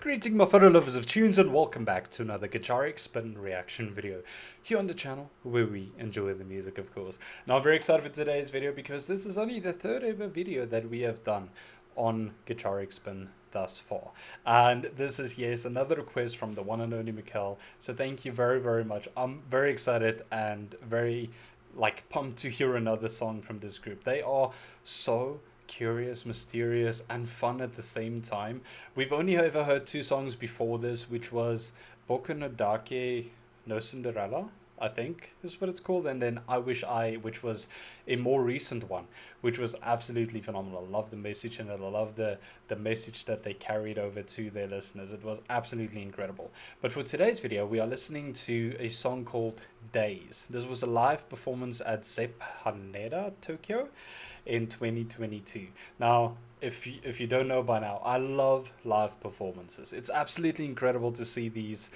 Greeting my fellow lovers of tunes and welcome back to another Gacharic spin reaction video here on the channel where we enjoy the music, of course. Now I'm very excited for today's video because this is only the third ever video that we have done on Gacharic spin thus far, and this is another request from the one and only Mikkel, so thank you very much. I'm very excited and very pumped to hear another song from this group. They are so curious, mysterious and fun at the same time. We've only ever heard two songs before this, which was Boku no Dake no Cinderella, I think is what it's called, and then I Wish I, which was a more recent one, which was absolutely phenomenal. I love the message and I love the message that they carried over to their listeners. It was absolutely incredible. But for today's video we are listening to a song called Days. This was a live performance at Zepp Haneda, Tokyo in 2022. Now if you don't know by now, I love live performances. It's absolutely incredible to see these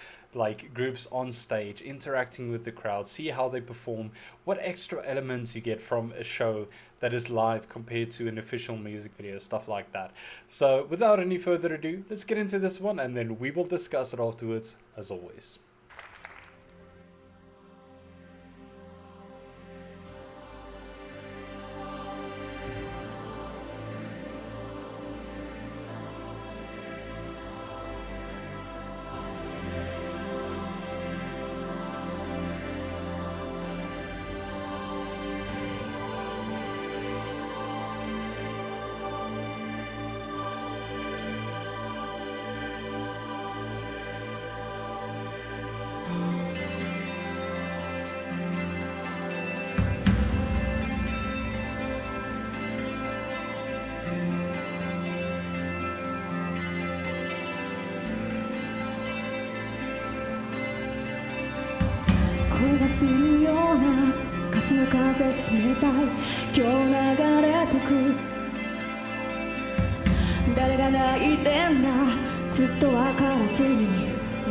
groups on stage interacting with the crowd, see how they perform, what extra elements you get from a show that is live compared to an official music video, stuff like that. So without any further ado, let's get into this one and then we will discuss it afterwards as always. 声がするような霞む風冷たい今日流れてく誰が泣いてんだずっと分からずに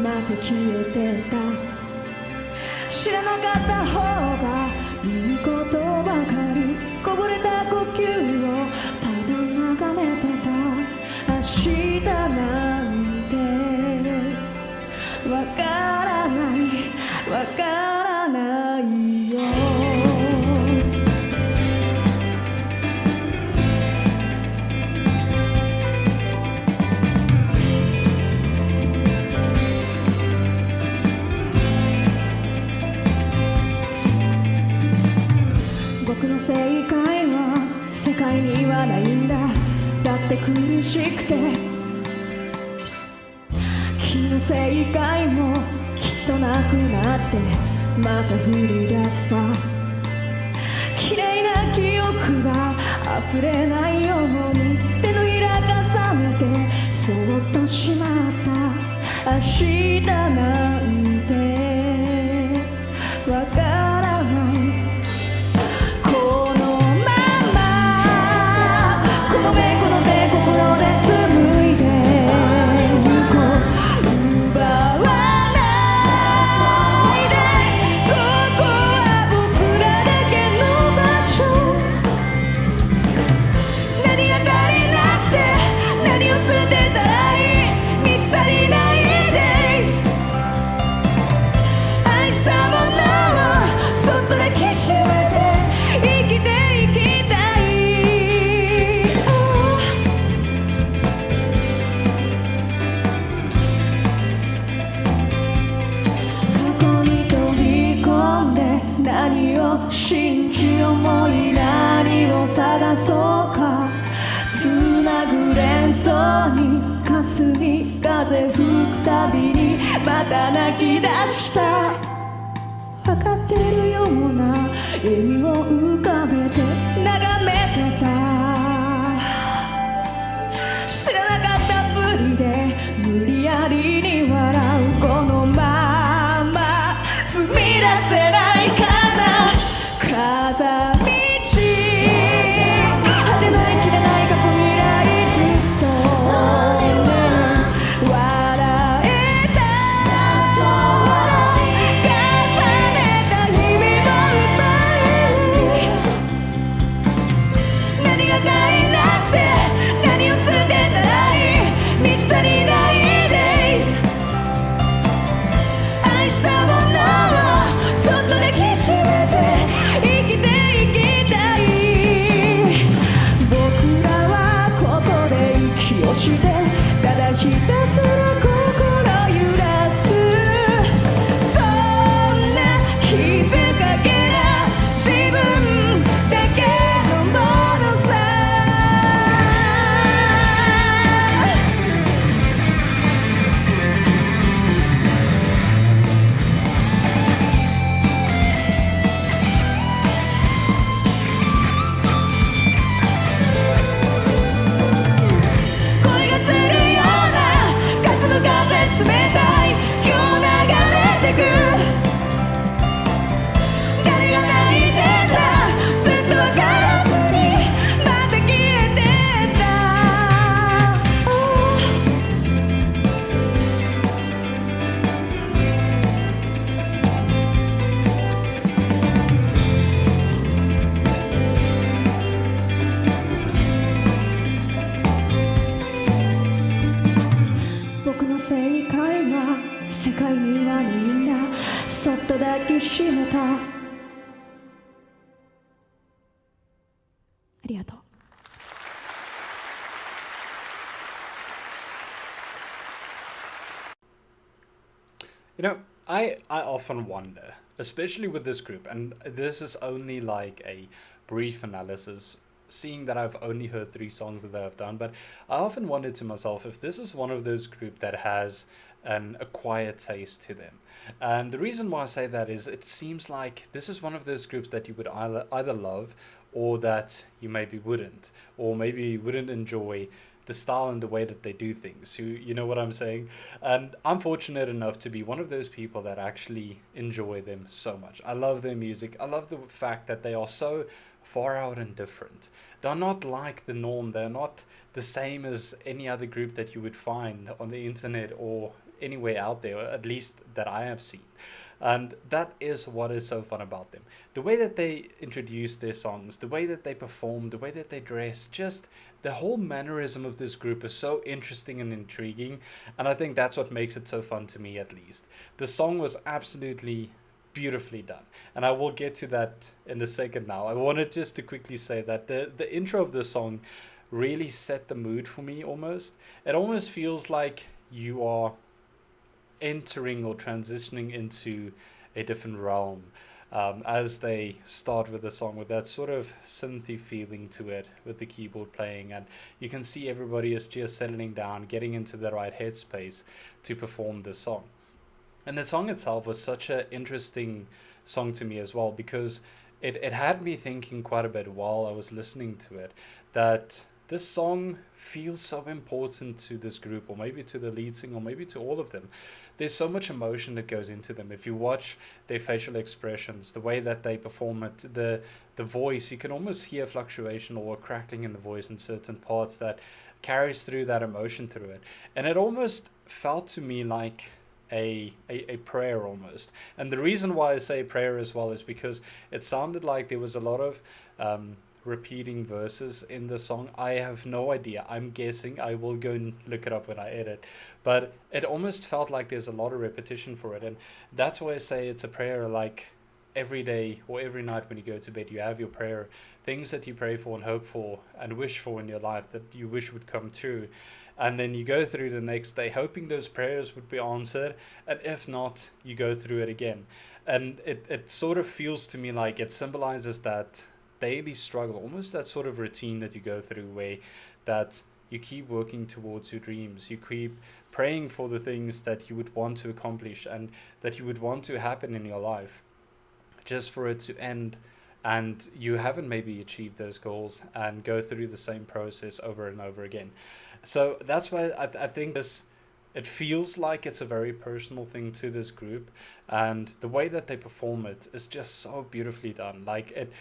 また消えてた知らなかった方がいいことばかりこぼれた呼吸をただ眺めてた明日なんてわからないわからないよ僕の正解は世界にはないんだだって苦しくて君の正解もきっとなくなってまた降り出すさ綺麗な記憶が溢れないように手のひら重ねてそっとしまった明日なんてわからないこのままこの目この手心で紡いでゆこう奪わないでここは僕らだけの場所何が足りなくて何を捨てたらいい満ち足りない days 愛したものをそっと抱きしめて生きていきたい、過去に飛び込んで何を信じ思い何を探そうかつなぐ連想に霞風吹くたびにまた泣き出した分かってるような笑みを浮かべて眺めてた知らなかったふりで無理やりに笑うこのまま踏み出せないかな風道果てない切れない過去未来ずっと笑えた重ねた日々もうまい You know, I often wonder, especially with this group, and this is only like a brief analysis, seeing that I've only heard 3 songs that they've done, but I often wonder to myself if this is one of those group that has an acquired taste to them. And the reason why I say that is it seems like this is one of those groups that you would either love or that you maybe wouldn't, or maybe you wouldn't enjoy the style and the way that they do things. You know what I'm saying? And I'm fortunate enough to be one of those people that actually enjoy them so much. I love their music. I love the fact that they are so far out and different. They're not like the norm. They're not the same as any other group that you would find on the internet or anywhere out there, or at least that I have seen. And that is what is so fun about them. The way that they introduce their songs, the way that they perform, the way that they dress, just the whole mannerism of this group is so interesting and intriguing. And I think that's what makes it so fun to me, at least. The song was absolutely beautifully done. And I will get to that in a second now. I wanted just to quickly say that the intro of the song really set the mood for me almost. It almost feels like you are entering or transitioning into a different realm, as they start with the song with that sort of synthy feeling to it with the keyboard playing, and you can see everybody is just settling down, getting into the right headspace to perform the song. And the song itself was such an interesting song to me as well, because it had me thinking quite a bit while I was listening to it, that this song feels so important to this group, or maybe to the lead singer, or maybe to all of them. There's so much emotion that goes into them. If you watch their facial expressions, the way that they perform it, the voice, you can almost hear fluctuation or a crackling in the voice in certain parts that carries through that emotion through it. And it almost felt to me like a prayer almost. And the reason why I say prayer as well is because it sounded like there was a lot of repeating verses in the song. I have no idea. I'm guessing. I will go and look it up when I edit. But it almost felt like there's a lot of repetition for it. And that's why I say it's a prayer, like every day or every night when you go to bed, you have your prayer, things that you pray for and hope for and wish for in your life that you wish would come true. And then you go through the next day hoping those prayers would be answered. And if not, you go through it again. And it sort of feels to me like it symbolizes that daily struggle, almost that sort of routine that you go through, where that you keep working towards your dreams, you keep praying for the things that you would want to accomplish and that you would want to happen in your life, just for it to end and you haven't maybe achieved those goals, and go through the same process over and over again. So that's why I think this, it feels like it's a very personal thing to this group, and the way that they perform it is just so beautifully done. Like it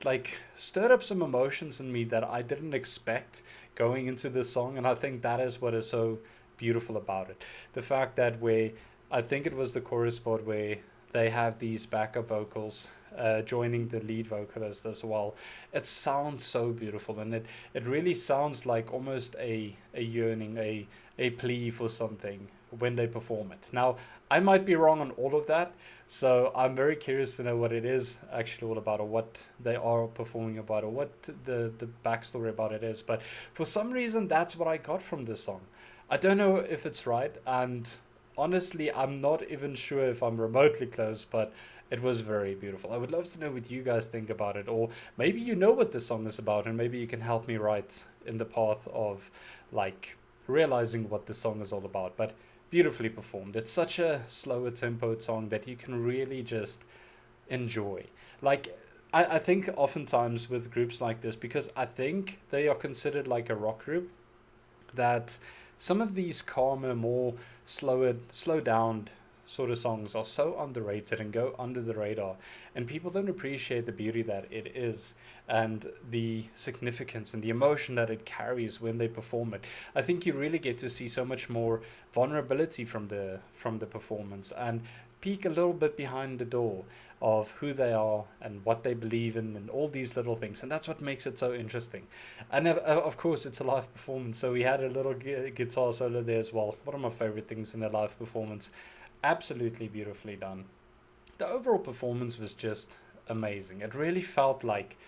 like stirred up some emotions in me that I didn't expect going into this song, and I think that is what is so beautiful about it. The fact that where I think it was the chorus part where they have these backup vocals joining the lead vocalist as well. It sounds so beautiful, and it really sounds like almost a yearning, a plea for something when they perform it. Now, I might be wrong on all of that, so I'm very curious to know what it is actually all about, or what they are performing about, or what the backstory about it is. But for some reason, that's what I got from this song. I don't know if it's right, and honestly, I'm not even sure if I'm remotely close, but it was very beautiful. I would love to know what you guys think about it, or maybe you know what this song is about, and maybe you can help me right in the path of like realizing what the song is all about. But beautifully performed. It's such a slower tempoed song that you can really just enjoy. Like I think oftentimes with groups like this, because I think they are considered like a rock group, that some of these calmer, more slow down sort of songs are so underrated and go under the radar, and people don't appreciate the beauty that it is and the significance and the emotion that it carries when they perform it. I think you really get to see so much more vulnerability from the performance, and peek a little bit behind the door of who they are and what they believe in and all these little things, and that's what makes it so interesting. And of course it's a live performance, so we had a little guitar solo there as well. One of my favorite things in a live performance. Absolutely beautifully done. The overall performance was just amazing. It really felt like,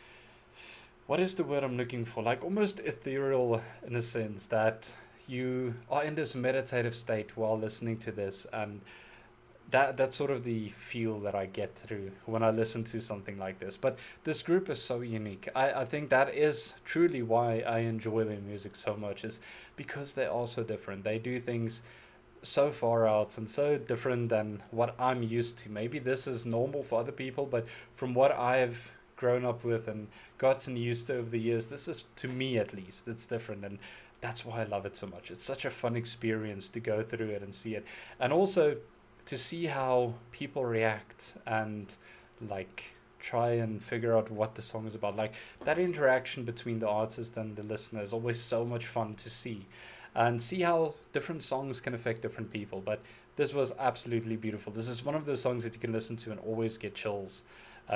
what is the word I'm looking for, like almost ethereal in a sense, that you are in this meditative state while listening to this, and that's sort of the feel that I get through when I listen to something like this. But this group is so unique. I think that is truly why I enjoy their music so much, is because they are so different. They do things so far out and so different than what I'm used to. Maybe this is normal for other people, but from what I've grown up with and gotten used to over the years, this is, to me at least, it's different. And that's why I love it so much. It's such a fun experience to go through it and see it. And also to see how people react and like try and figure out what the song is about. Like that interaction between the artist and the listener is always so much fun to see, and see how different songs can affect different people. But this was absolutely beautiful. This is one of those songs that you can listen to and always get chills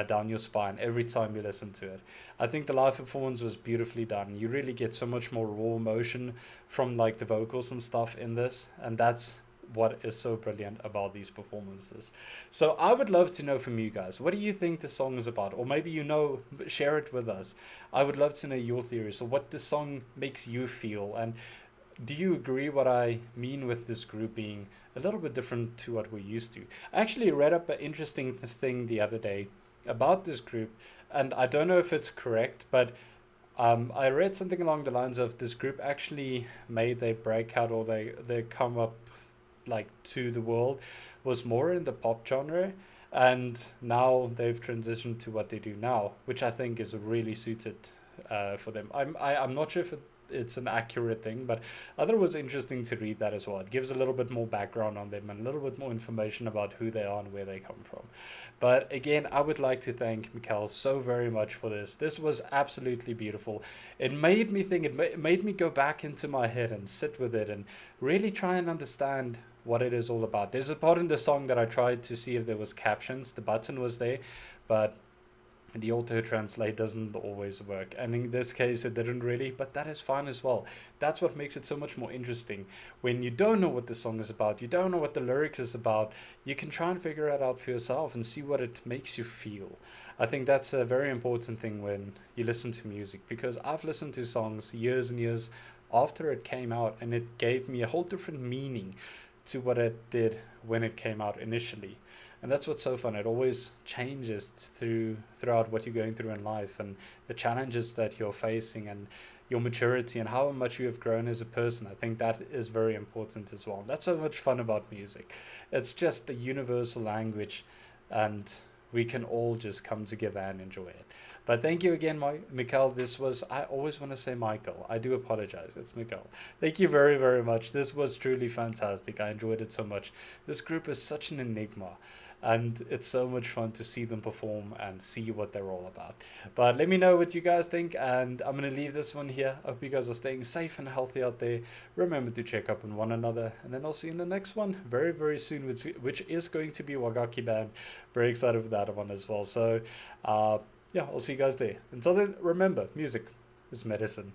down your spine every time you listen to it. I think the live performance was beautifully done. You really get so much more raw emotion from like the vocals and stuff in this, and that's what is so brilliant about these performances. So I would love to know from you guys, what do you think the song is about? Or maybe you know, share it with us. I would love to know your theories, or what the song makes you feel. And do you agree what I mean with this group being a little bit different to what we're used to? I actually read up an interesting thing the other day about this group, and I don't know if it's correct, but I read something along the lines of this group actually made their breakout, or they come up like to the world, was more in the pop genre, and now they've transitioned to what they do now, which I think is really suited for them. I'm not sure if it's an accurate thing, but I thought it was interesting to read that as well. It gives a little bit more background on them and a little bit more information about who they are and where they come from. But again, I would like to thank Mikkel so very much for this. This was absolutely beautiful. It made me think, it made me go back into my head and sit with it and really try and understand what it is all about. There's a part in the song that I tried to see if there was captions. The button was there, but the auto translate doesn't always work, and in this case it didn't really, but that is fine as well. That's what makes it so much more interesting. When you don't know what the song is about, you don't know what the lyrics is about, you can try and figure it out for yourself and see what it makes you feel. I think that's a very important thing when you listen to music, because I've listened to songs years and years after it came out, and it gave me a whole different meaning to what it did when it came out initially. And that's what's so fun. It always changes throughout what you're going through in life, and the challenges that you're facing, and your maturity, and how much you have grown as a person. I think that is very important as well. That's so much fun about music. It's just the universal language, and we can all just come together and enjoy it. But thank you again, Mikkel. This was, I always want to say Michael. I do apologize. It's Mikkel. Thank you very, very much. This was truly fantastic. I enjoyed it so much. This group is such an enigma, and it's so much fun to see them perform and see what they're all about. But let me know what you guys think, and I'm going to leave this one here. I hope you guys are staying safe and healthy out there. Remember to check up on one another, and then I'll see you in the next one very, very soon, which is going to be Wagaki Band. Very excited for that one as well. So yeah, I'll see you guys there. Until then, remember, music is medicine.